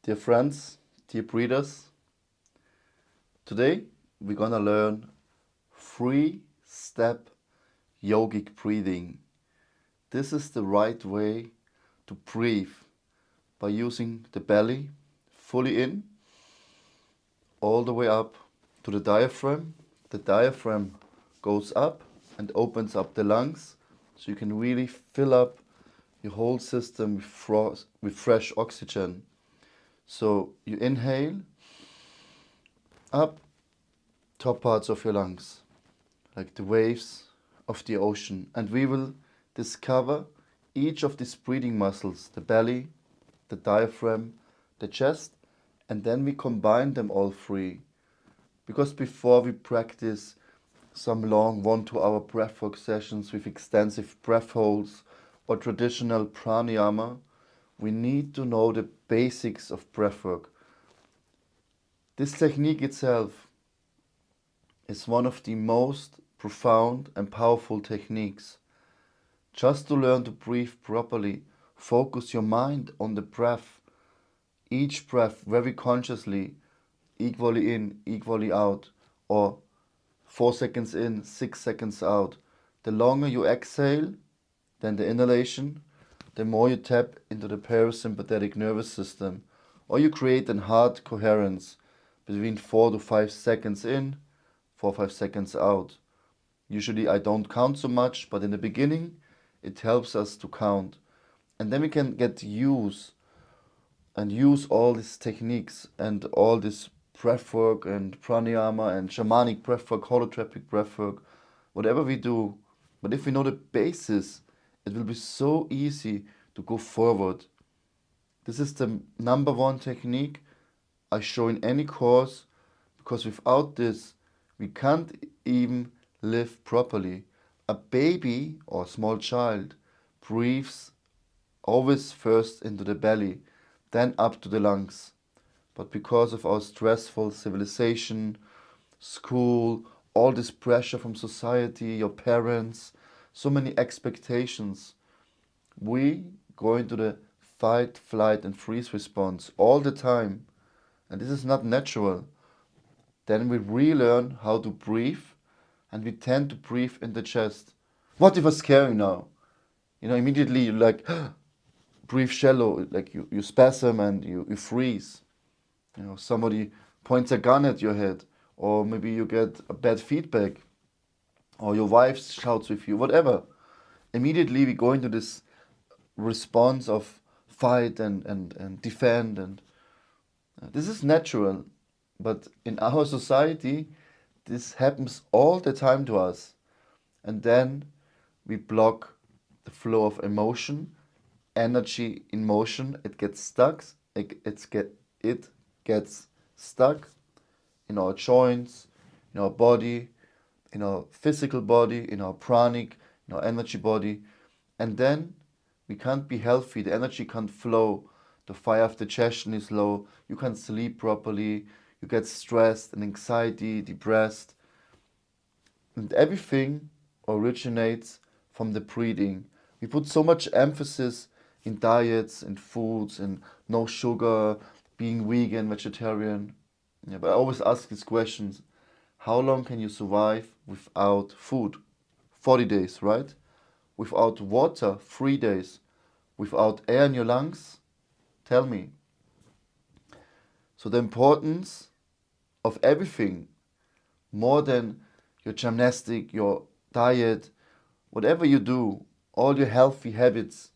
Dear friends, dear breathers, today we're gonna learn 3-step yogic breathing. This is the right way to breathe by using the belly fully in, all the way up to the diaphragm. The diaphragm goes up and opens up the lungs so you can really fill up your whole system with fresh oxygen. So you inhale up top parts of your lungs, like the waves of the ocean. And we will discover each of these breathing muscles, the belly, the diaphragm, the chest, and then we combine them all three. Because before we practice some long 1-2 hour breathwork sessions with extensive breath holds or traditional pranayama, we need to know the basics of breathwork. This technique itself is one of the most profound and powerful techniques. Just to learn to breathe properly, focus your mind on the breath, each breath very consciously, equally in, equally out, or 4 seconds in, 6 seconds out. The longer you exhale than the inhalation, the more you tap into the parasympathetic nervous system, or you create a heart coherence between 4 to 5 seconds in, 4 to 5 seconds out. Usually I don't count so much, but in the beginning it helps us to count. And then we can get use all these techniques and all this breathwork and pranayama and shamanic breathwork, holotropic breathwork, whatever we do. But if we know the basis, it will be so easy to go forward. This is the number one technique I show in any course, because without this, we can't even live properly. A baby or a small child breathes always first into the belly, then up to the lungs. But because of our stressful civilization, school, all this pressure from society, your parents, so many expectations, we go into the fight, flight and freeze response all the time. And this is not natural. Then we relearn how to breathe, and we tend to breathe in the chest. What if I'm scary now? Immediately you breathe shallow, like you spasm and you freeze. Somebody points a gun at your head, or maybe you get a bad feedback, or your wife shouts with you, whatever. Immediately we go into this response of fight and defend, and this is natural. But in our society, this happens all the time to us. And then we block the flow of emotion, energy in motion. It gets stuck. It gets stuck in our joints, in our body, in our physical body, in our pranic, in our energy body. And then we can't be healthy. The energy can't flow. The fire of digestion is low. You can't sleep properly. You get stressed and anxiety, depressed. And everything originates from the breathing. We put so much emphasis in diets, in foods, in no sugar, being vegan, vegetarian. But I always ask these questions. How long can you survive without food? 40 days, right? Without water, 3 days. Without air in your lungs? Tell me. So the importance of everything, more than your gymnastic, your diet, whatever you do, all your healthy habits,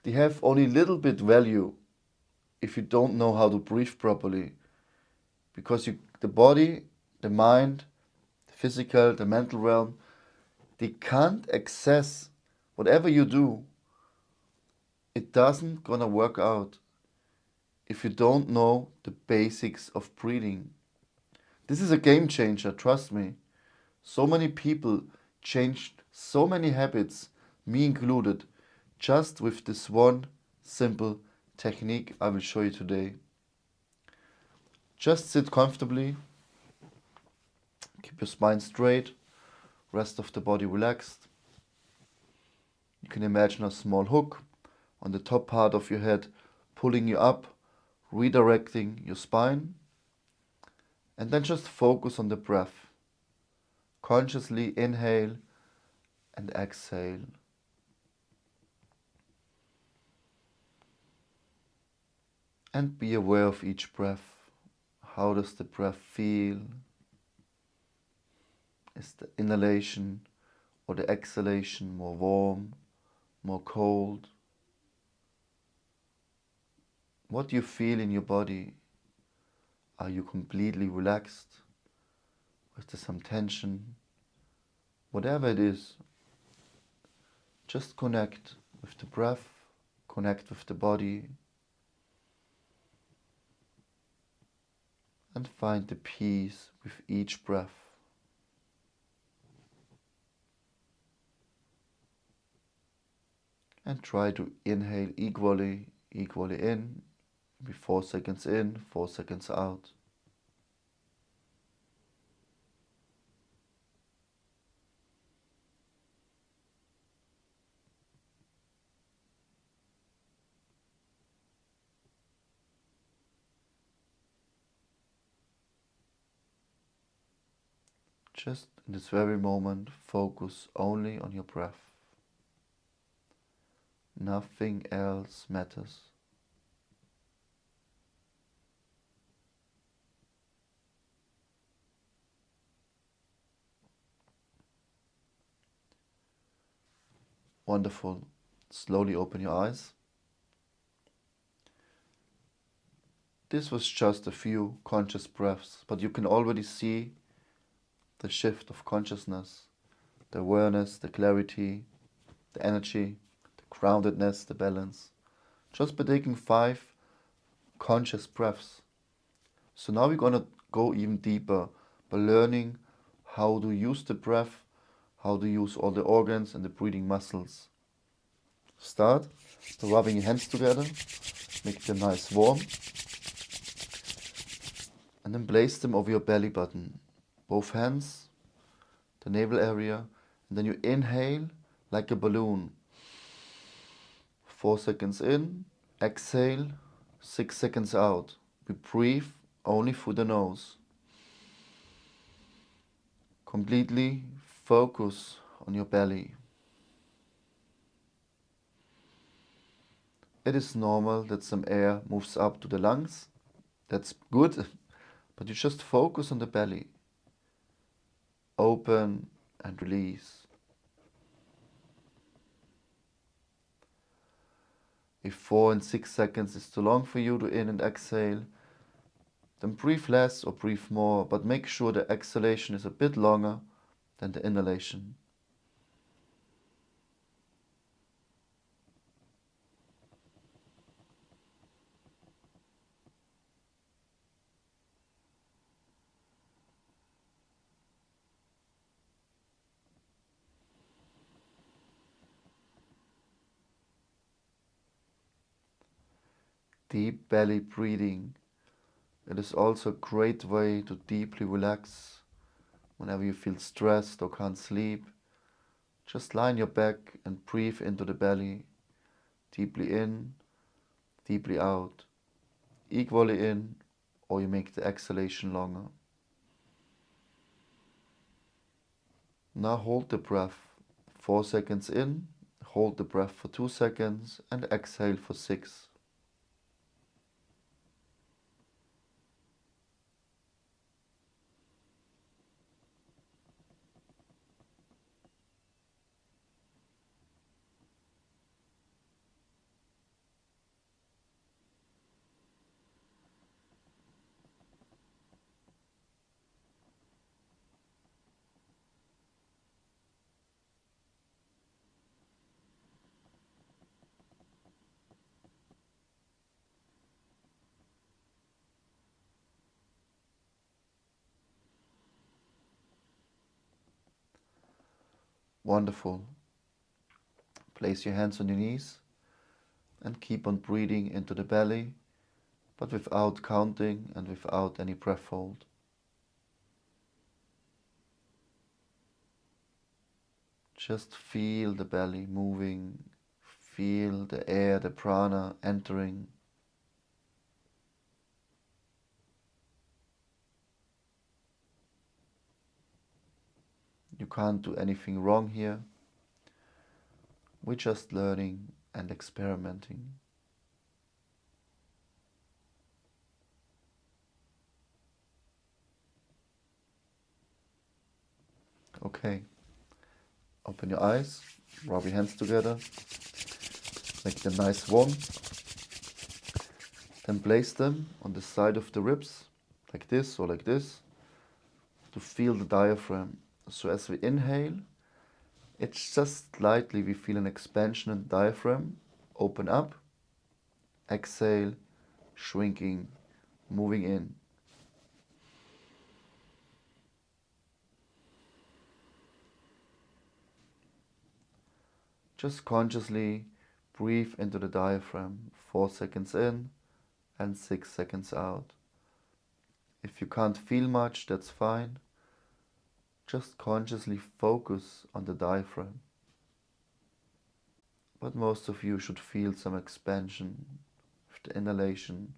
they have only little bit value if you don't know how to breathe properly. Because the body, the mind, the physical, the mental realm, they can't access whatever you do. It doesn't gonna work out if you don't know the basics of breathing. This is a game changer, trust me. So many people changed so many habits, me included, just with this one simple technique I will show you today. Just sit comfortably, keep your spine straight, rest of the body relaxed. You can imagine a small hook on the top part of your head, pulling you up redirecting your spine, and then just focus on the breath. Consciously inhale and exhale. And be aware of each breath. How does the breath feel? Is the inhalation or the exhalation more warm, more cold? What do you feel in your body? Are you completely relaxed? Is there some tension? Whatever it is, just connect with the breath, connect with the body, and find the peace with each breath. And try to inhale equally in, maybe 4 seconds in, 4 seconds out. Just in this very moment, focus only on your breath. Nothing else matters. Wonderful. Slowly open your eyes. This was just a few conscious breaths, but you can already see the shift of consciousness, the awareness, the clarity, the energy, the groundedness, the balance. Just by taking 5 conscious breaths. So now we're gonna go even deeper by learning how to use the breath, how to use all the organs and the breathing muscles. Start by rubbing your hands together, make them nice warm, and then place them over your belly button. Both hands, the navel area, and then you inhale like a balloon. 4 seconds in, exhale, 6 seconds out. We breathe only through the nose. Completely focus on your belly. It is normal that some air moves up to the lungs. That's good, but you just focus on the belly. Open and release. If 4 and 6 seconds is too long for you to in and exhale, then breathe less or breathe more, but make sure the exhalation is a bit longer than the inhalation. Deep belly breathing. It is also a great way to deeply relax whenever you feel stressed or can't sleep. Just lie on your back and breathe into the belly. Deeply in, deeply out. Equally in, or you make the exhalation longer. Now hold the breath 4 seconds in, hold the breath for 2 seconds and exhale for 6. Wonderful. Place your hands on your knees and keep on breathing into the belly, but without counting and without any breath hold. Just feel the belly moving, feel the air, the prana entering. You can't do anything wrong here. We're just learning and experimenting. Okay, open your eyes, rub your hands together, make them nice warm. Then place them on the side of the ribs, like this or like this, to feel the diaphragm. So as we inhale, it's just slightly we feel an expansion in the diaphragm, open up, exhale, shrinking, moving in. Just consciously breathe into the diaphragm, 4 seconds in and 6 seconds out. If you can't feel much, that's fine. Just consciously focus on the diaphragm. But most of you should feel some expansion with the inhalation.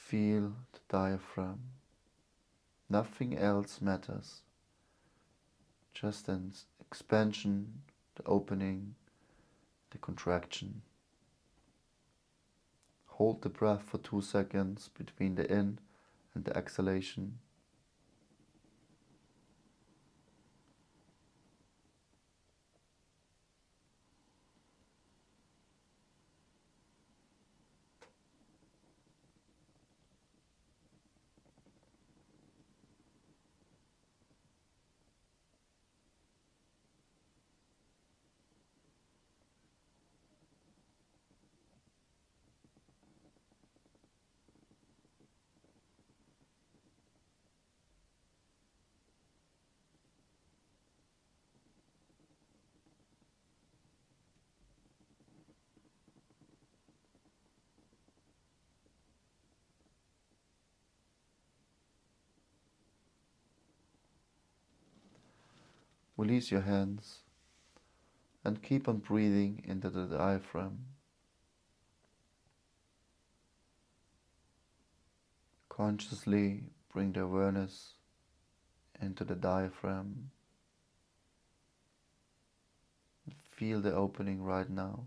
Feel the diaphragm. Nothing else matters. Just an expansion, the opening, the contraction. Hold the breath for 2 seconds between the in and the exhalation. Release your hands and keep on breathing into the diaphragm. Consciously bring the awareness into the diaphragm. Feel the opening right now.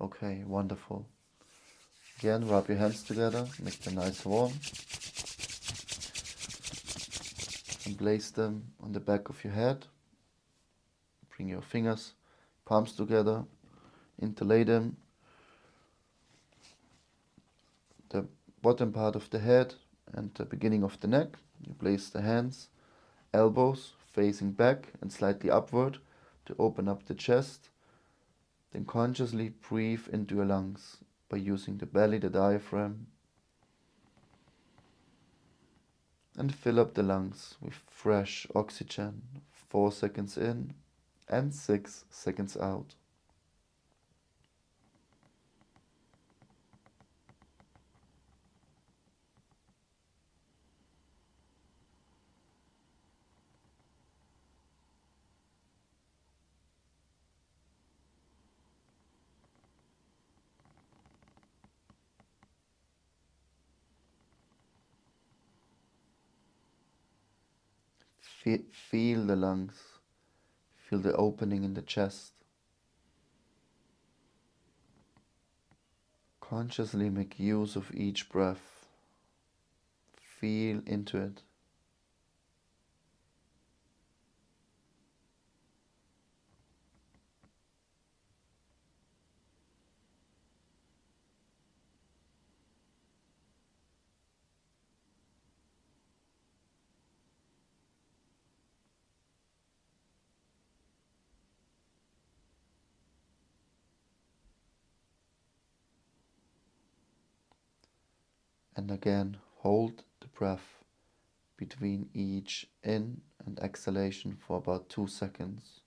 Okay, wonderful. Again, rub your hands together, make them nice and warm. And place them on the back of your head. Bring your fingers, palms together, interlay them. The bottom part of the head and the beginning of the neck. You place the hands, elbows facing back and slightly upward to open up the chest. Then consciously breathe into your lungs by using the belly, the diaphragm, and fill up the lungs with fresh oxygen, 4 seconds in and 6 seconds out. Feel the lungs, feel the opening in the chest. Consciously make use of each breath. Feel into it. And again, hold the breath between each in and exhalation for about 2 seconds.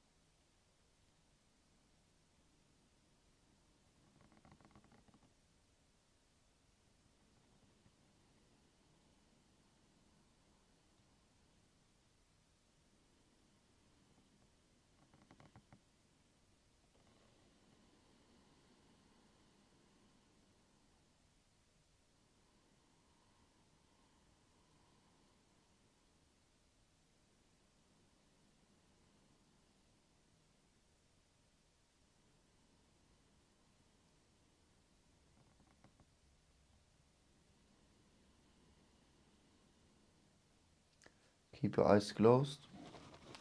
Keep your eyes closed.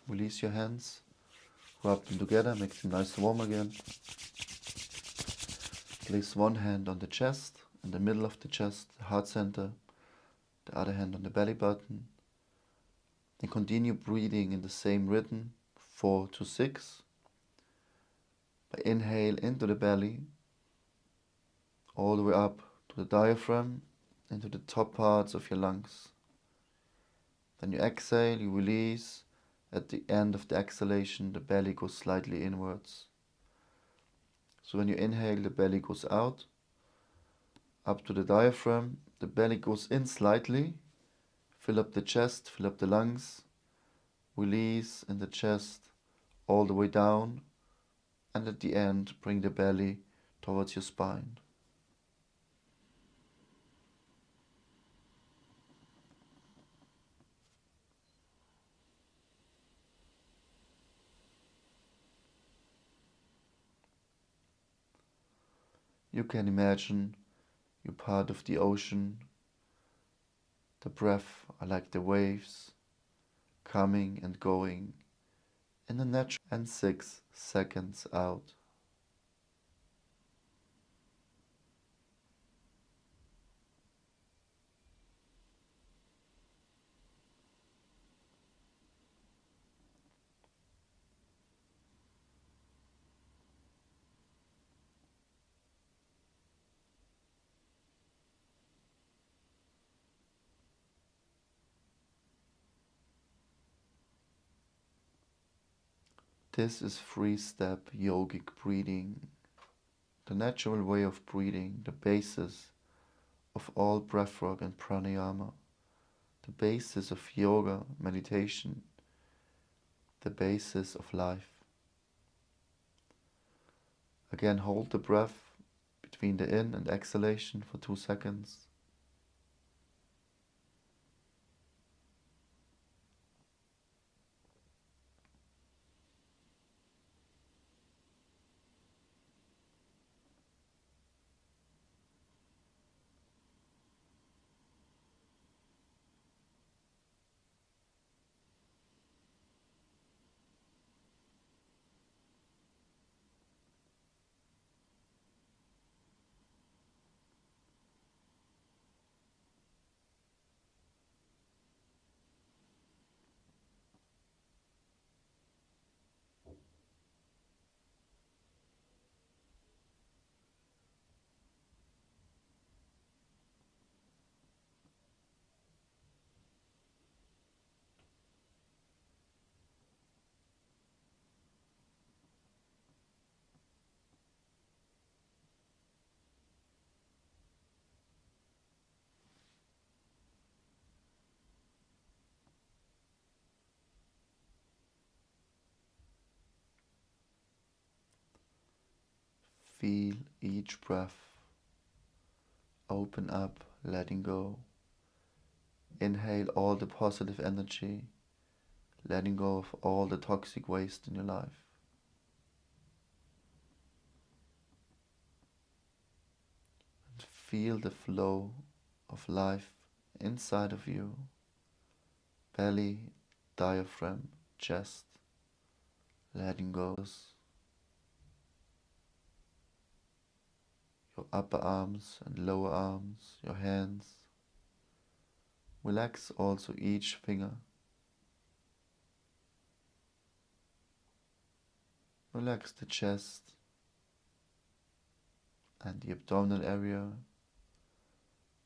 Release your hands. Rub them together. Make them nice and warm again. Place one hand on the chest, in the middle of the chest, the heart center. The other hand on the belly button. Then continue breathing in the same rhythm, 4 to 6. By inhale into the belly, all the way up to the diaphragm, into the top parts of your lungs. Then you exhale, you release. At the end of the exhalation, the belly goes slightly inwards. So when you inhale, the belly goes out, up to the diaphragm. The belly goes in slightly. Fill up the chest, fill up the lungs. Release in the chest, all the way down. And at the end, bring the belly towards your spine. You can imagine you're part of the ocean. The breath are like the waves, coming and going in a natural and 6 seconds out. This is 3-step yogic breathing, the natural way of breathing, the basis of all breathwork and pranayama, the basis of yoga, meditation, the basis of life. Again, hold the breath between the in and exhalation for 2 seconds. Feel each breath. Open up, letting go. Inhale all the positive energy, letting go of all the toxic waste in your life. And feel the flow of life inside of you. Belly, diaphragm, chest, letting go. Your upper arms and lower arms, your hands. Relax also each finger. Relax the chest and the abdominal area.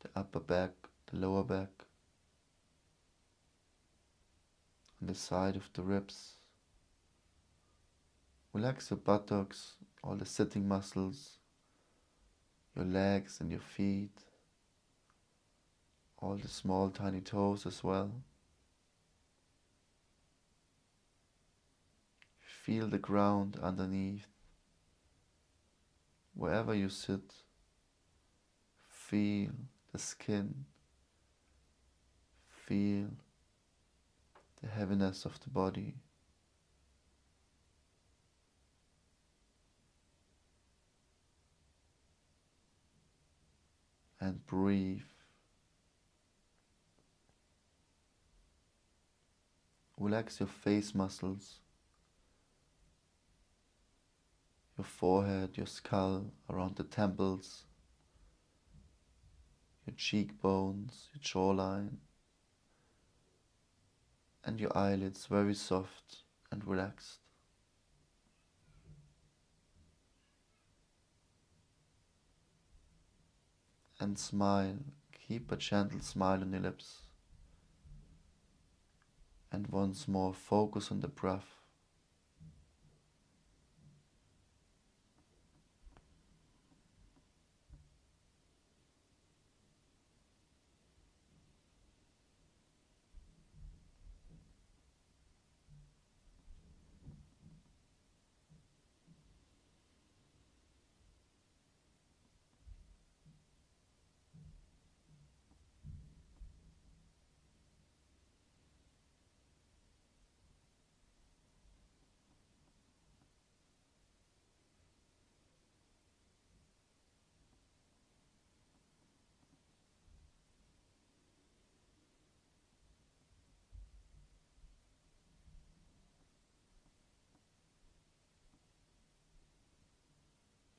the upper back, the lower back, and the side of the ribs. Relax your buttocks, all the sitting muscles, your legs and your feet, all the small tiny toes as well. Feel the ground underneath. Wherever you sit, feel the skin, feel the heaviness of the body. And breathe. Relax your face muscles, your forehead, your skull, around the temples, your cheekbones, your jawline, and your eyelids very soft and relaxed. And smile, keep a gentle smile on your lips. And once more focus on the breath.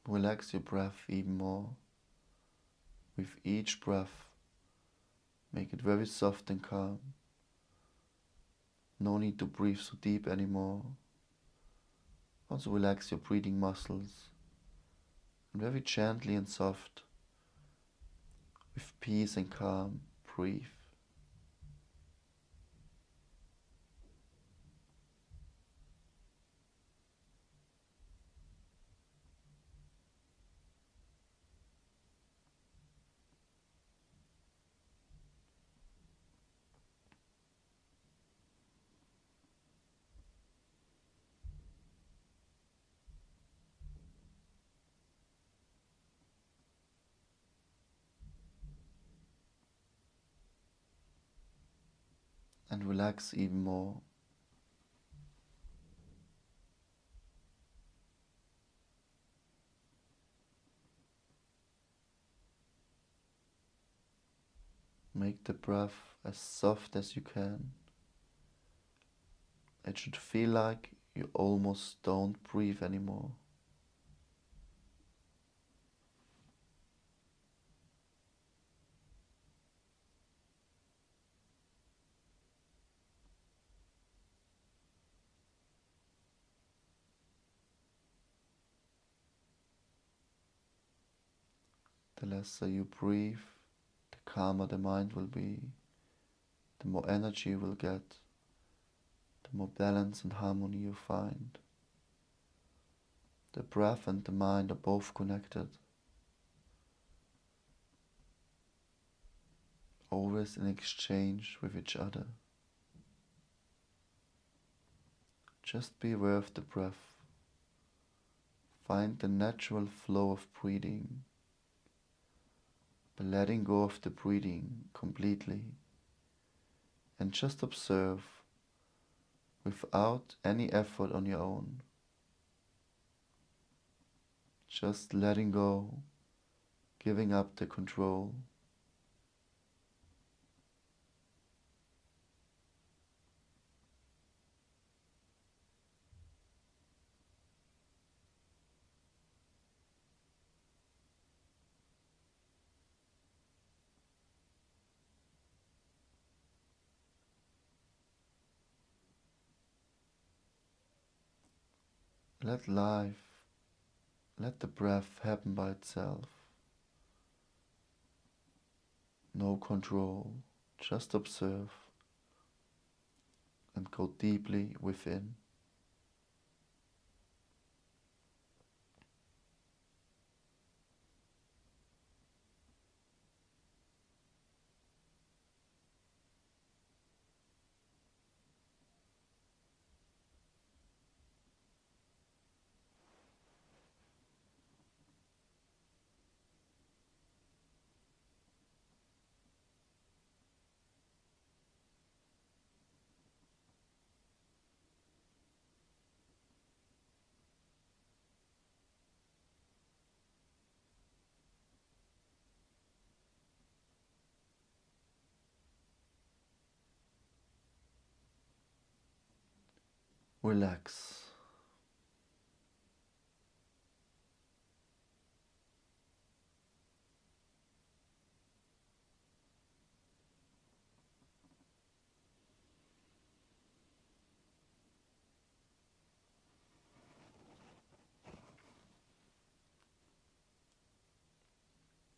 Relax your breath even more. With each breath, make it very soft and calm. No need to breathe so deep anymore. Also relax your breathing muscles. And very gently and soft, with peace and calm, breathe. And relax even more. Make the breath as soft as you can. It should feel like you almost don't breathe anymore. The lesser you breathe, the calmer the mind will be, the more energy you will get, the more balance and harmony you find. The breath and the mind are both connected, always in exchange with each other. Just be aware of the breath. Find the natural flow of breathing by letting go of the breathing completely, and just observe without any effort on your own. Just letting go, giving up the control. Let life, let the breath happen by itself. no control, just observe and go deeply within. Relax.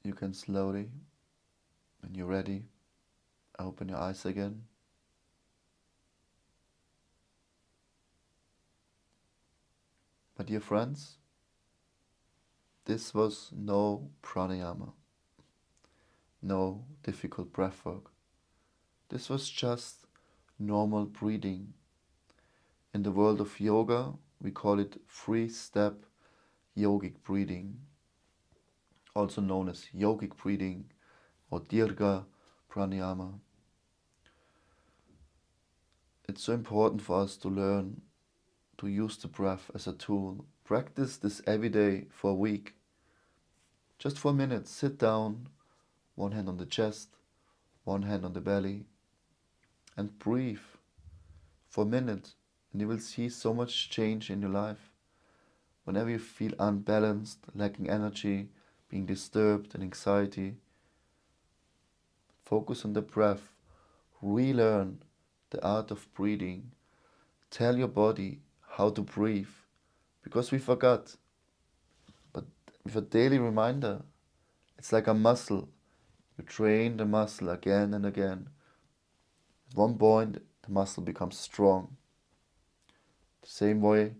You can slowly, when you're ready, open your eyes again. My dear friends, this was no pranayama, no difficult breath work. This was just normal breathing. In the world of yoga, we call it 3-step yogic breathing, also known as yogic breathing or dirga pranayama. It's so important for us to learn to use the breath as a tool. Practice this every day for a week. Just for a minute, sit down, one hand on the chest, one hand on the belly, and breathe for a minute, and you will see so much change in your life. Whenever you feel unbalanced, lacking energy, being disturbed and anxiety, focus on the breath, relearn the art of breathing. Tell your body how to breathe, because we forgot. But with a daily reminder, it's like a muscle. You train the muscle again and again. At one point, the muscle becomes strong. The same way,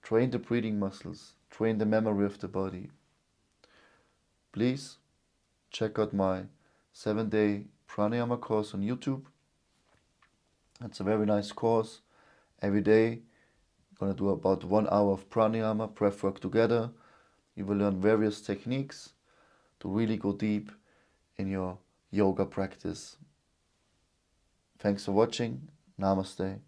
train the breathing muscles, train the memory of the body. Please check out my 7-day pranayama course on YouTube. It's a very nice course. Every day, you're going to do about 1 hour of pranayama, breath work together. You will learn various techniques to really go deep in your yoga practice. Thanks for watching. Namaste.